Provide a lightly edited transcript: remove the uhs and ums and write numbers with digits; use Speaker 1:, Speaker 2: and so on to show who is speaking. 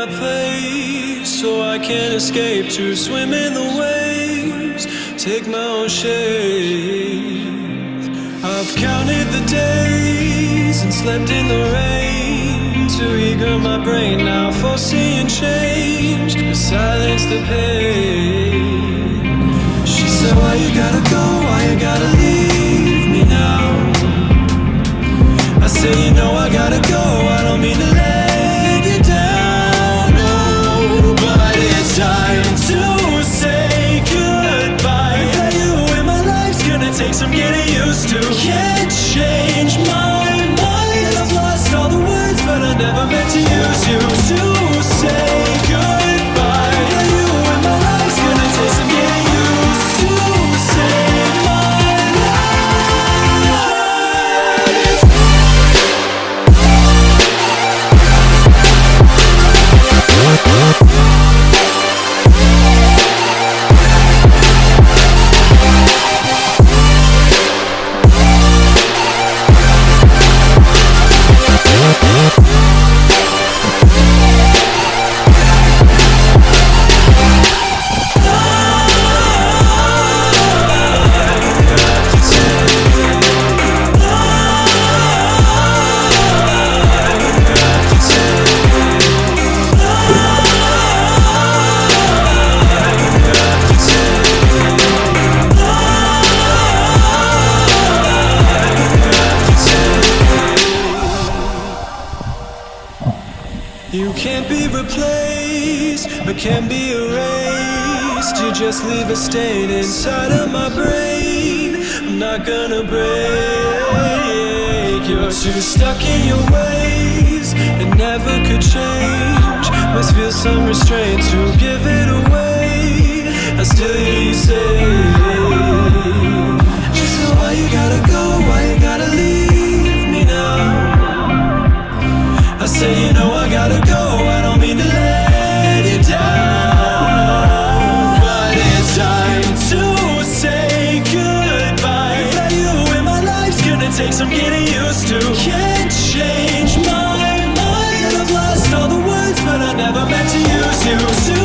Speaker 1: my place, so I can't escape to swim in the waves, take my own shape. I've counted the days and slept in the rain, too eager my brain now for seeing change, to silence the pain. She said, why you gotta go, why you gotta leave me now? I said, you know I gotta go, I don't mean to let you down, no, but it's time to say goodbye. Without you in my life's gonna take some getting used to. Can't change my mind, I've lost all the words, but I never meant to use you to say goodbye. Without you in my life's gonna take some getting used to. Save my can't be replaced, but can be erased. You just leave a stain inside of my brain. I'm not gonna break. You're too stuck in your ways, it never could change. Must feel some restraint to give it away. I still hear you say, she said, why you gotta go, why you gotta leave me now? I say, you know I gotta go, I don't mean to let you down, but it's time to say goodbye. Without you in my life's gonna take some getting used to. Can't change my mind, I've lost all the words, but I never meant to use you to